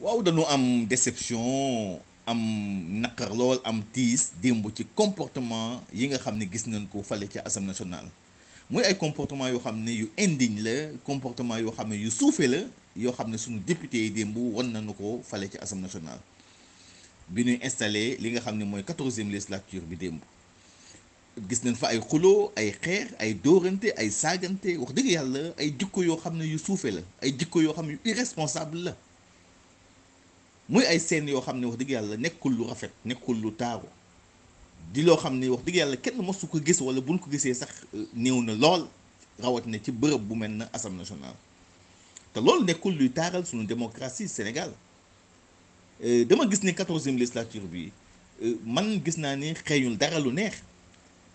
waaw dañu am déception am naqar lool am tiis démb ci comportement yi nga xam ne gis nañ ko fale ci Assemblée nationale muy ay comportement yoo xam ne yu indigne la comportement yoo xam ne yu suufee la yoo xam ne suñu député yi démb wan nañu ko fale ci Assemblée nationale bi ñuy installé li nga xam ne mooy 14e législature bi démb gis nañ fa ay xuloo ay xeex ay dóorante ay saagante wax dëgg yàlla ay jikko yoo xam ne yu suufee la ay jikko yoo xam ne yu irresponsable la muy ay scènes yoo xam ne wax dëgg yàlla nekkul lu rafet nekkul lu taaru di loo xam ne wax dëgg yàlla kenn mosu ko gis wala buñ ko gisee sax néew na lool rawatina ci bërëb bu mel na Assemblée nationale te loolu nekkul luy taaral suñu démocratie Sénégal dama gis ni 14e législature bi man gis naa ni xëyul dara lu neex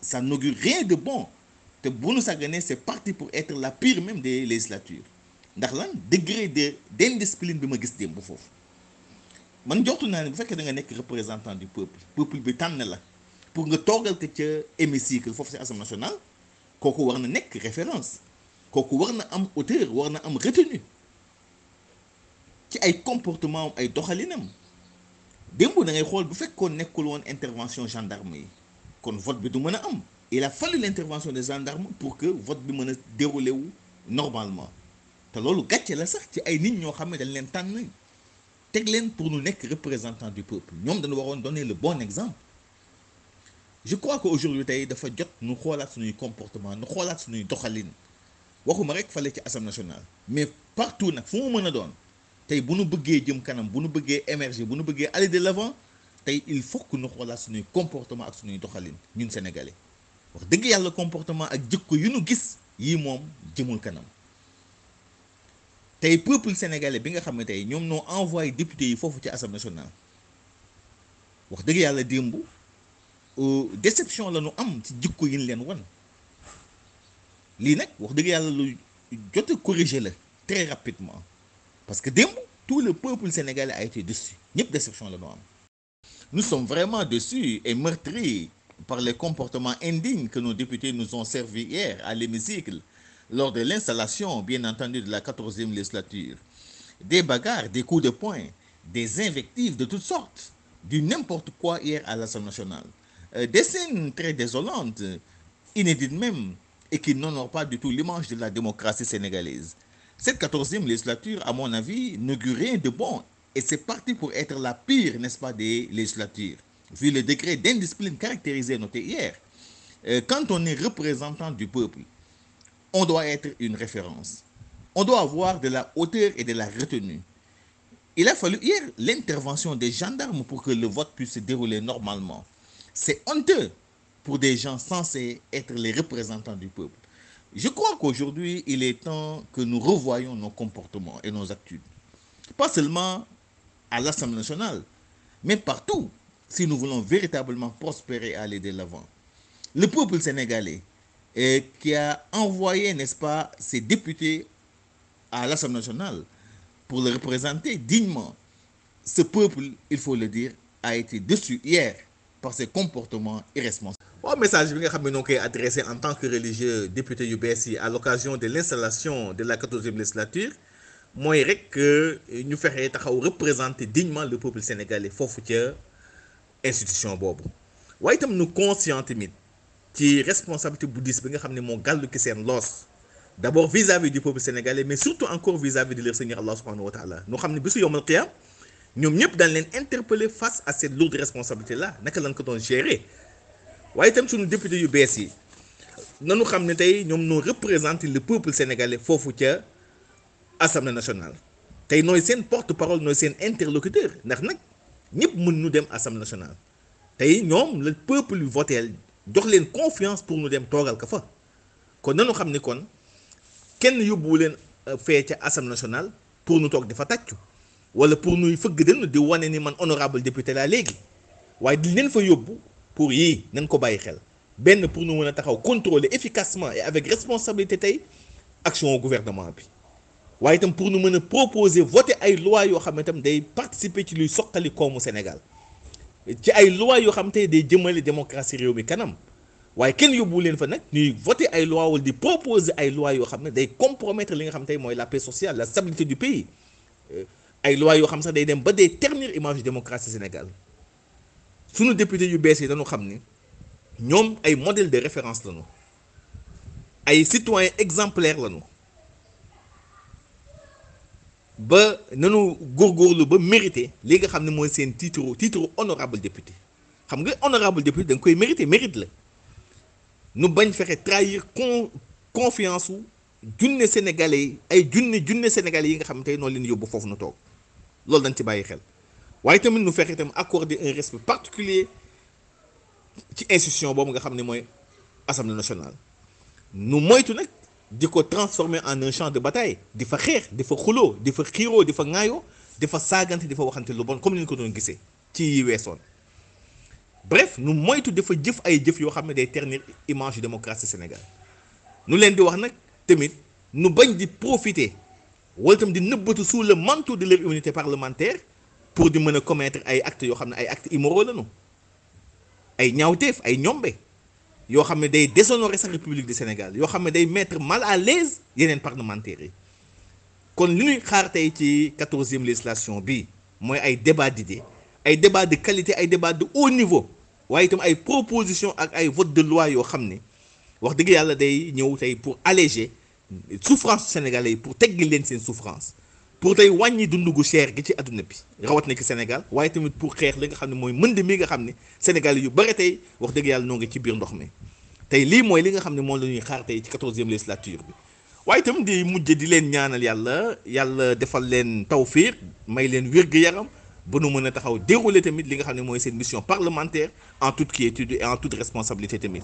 ça n'augure rien de bon te bu nu sàgganee c'est parti pour être la pire même des législatures ndax lan degré d'indiscipline bi ma gis démb foofu. man joxtu naa ne bu fekkee da nga nekk représentant du peuple bi tànn la pour nga toogal ko ca hémicycle foofu ci Assemblée nationale kooku war na nekk référence kooku war na am hauteur war na am retenue ci ay comportement am ay doxalinam démb da ngay xool bu fekkoon nekkul woon intervention gendarme yi kon vote bi du mën a am il a fallu l'intervention des gendarmes pour que vote bi mën a dérouler wu normalement te loolu gàcce la sax ci ay nit ñoo xam ne dañ leen tànn teg leen pour nous nekk représentant du peuple ñoom dañu waroon donner le bon exemple je crois que aujourd'hui tey dafa jot nu xoolaat suñuy comportement nu xoolaat suñuy doxalin waxuma rek fale ci Assemblée nationale mais partout nag fu mu mën a doon tey bu nu bëggee jëm kanam bu nu bëggee émerger bu nu bëggee aller de l'avant tey il faut que nu xoolaat suñuy comportement ak suñuy doxalin ñun sénégalais wax dëgg yàlla comportement ak jikko yu nu gis yii moom jëmul kanam tey peuple sénégalais bi nga xam ne tey ñoom noo envoyé député yi foofu ci Assemblée nationale wax dëgg yàlla démb déception la ñu am ci jikko yi ñu leen wan lii nag wax dëgg yàlla lu jot a corriger la très rapidement parce que démb tout le peuple sénégalais a été déçu ñëpp déception la ñu am. Nous sommes vraiment déçus et meurtris par les comportements indignes que nos députés nous ont servis hier à l'hémicycle lors de l'installation, bien entendu, de la 14e législature. Des bagarres, des coups de poing, des invectives de toutes sortes, du n'importe quoi hier à l'Assemblée nationale. Des scènes très désolantes, inédites même, et qui n'honorent pas du tout l'image de la démocratie sénégalaise. Cette 14e législature, à mon avis, n'augure rien de bon, et c'est parti pour être la pire, n'est-ce pas, des législatures, vu le degré d'indiscipline caractérisé noté hier. Quand on est représentant du peuple, on doit être une référence. On doit avoir de la hauteur et de la retenue. Il a fallu hier l'intervention des gendarmes pour que le vote puisse se dérouler normalement. C'est honteux pour des gens censés être les représentants du peuple. Je crois qu'aujourd'hui, il est temps que nous revoyions nos comportements et nos attitudes. Pas seulement à l'Assemblée nationale, mais partout, si nous voulons véritablement prospérer et aller de l'avant. Le peuple sénégalais, qui a envoyé, n'est-ce pas, ses députés à l'Assemblée nationale pour le représenter dignement. Ce peuple, il faut le dire, a été déçu hier par ses comportements irresponsables. Bon message bi nga xam ne noo koy adressé en tant que religieux député yu bees yi à l'occasion de l'installation de la 14e législature mooy rek que ñu fexe taxaw représenter dignement le peuple sénégalais foofu ca institution boobu waaye itam nu conscient tamit ci responsabilité bouddhiste bi nga xam ne moo gàllu ki seen loos d'abord vis-à-vis du peuple sénégalais mais surtout encore vis-à-vis de leur Seigneur Allah subhanahu wa ta'ala nu xam ne bisu yawmal qiyam ñoom ñëpp dañ leen interpeller face à cette lourde responsabilité là naka lañ ko doon gérer waaye itam suñu député yu bees yi nanu xam ne tey ñoom noo représenter le peuple sénégalais foofu ca Assemblée nationale tey nooy seen porte-parole nooy seen interlocuteur ndax nag ñëpp mën nu dem Assemblée nationale tey ñoom le peuple votel jox leen confiance pour nu dem toogal ka fa kon nanu xam ni kon kenn yóbbuwu leen fee ca Assemblée nationale pour nu toog di fa tàccu wala pour nuy fëgg den di wane ni man honorable député laa léegi waaye di leen fa yóbbu pour yii nañ ko bàyyi xel benn pour nu mën a taxaw contrôler efficacement et avec responsabilité tey action au gouvernement bi waaye itam pour nu mën a proposer voter ay lois yoo xam ne itam day participer ci luy soqali koomu Sénégal ci ay lois yoo xam te day jëmale démocratie réew mi kanam waaye kenn yóbbu leen fa nag ñuy voter ay lois wala di proposer ay lois yoo xam ne day compromettre li nga xam tey mooy la paix sociale la stabilité du pays ay loi yoo xam sax day dem ba day ternir image de démocratie Sénégal sunu député yu bees yi dañu xam ni ñoom ay modèle de référence lañu ay citoyens exemplaires lañu ba nanu góorgóorlu ba mérité li nga xam ne mooy seen titre honorable député xam nga honorable député da nga koy mérité mérite la nu bañ fexe trahir confiance wu junne sénégalais yi ay junne sénégalais yi nga xam ne tey noonu leen yóbbu foofu nu toog loolu dañ ci bàyyi xel waaye tamit nu fexe itam accorder un respect particulier ci institution boobu nga xam ne mooy assemblée nationale nu moytu nag di ko transformer en un champ de bataille di fa xeex di fa xuloo di fa xiiroo di fa ŋaayoo di fa saagante di fa waxante lu bon comme ni ñu ko doon gisee ci yi weesoon bref nu moytu dafa jëf ay jëf yoo xam ne day ternir image yu démocratie Sénégal nu leen di wax nag tamit nu bañ di profiter wala tam di nëbbatu sous le manteau de leur immunité parlementaire pour di mën a commettre ay actes yoo xam ne ay actes immoraux lañu ay ñaawteef ay ñombe yoo xam ne day déshonorer sa République du Sénégal yoo xam ne day mettre mal à l'aise yeneen parlementaires yi kon li ñuy xaar tey ci 14e législation bi mooy ay débat d'idées ay débat de qualité ay débat de haut niveau waaye itam ay proposition ak ay vote de loi yoo xam ne wax dëgg yàlla day ñëw tey pour alléger souffrance sénégalais yi pour teggil leen seen souffrance pour tey wàññi dundu gu cher gi ci àdduna bi rawat na ci Sénégal waaye tamit pour xeex li nga xam ne mooy mënd mi nga xam ne Sénégal yu bare tey wax dëgg yàlla noo ngi ci biir ndox mi tey lii mooy li nga xam ne moom la ñuy xaar tey ci 14e législature bi waaye itam di mujj di leen ñaanal yàlla defal leen tawfiq may leen wér-gu-yaram ba nu mën a taxaw dérouler tamit li nga xam ne mooy seen mission parlementaire en toute quiétude et en toute responsabilité tamit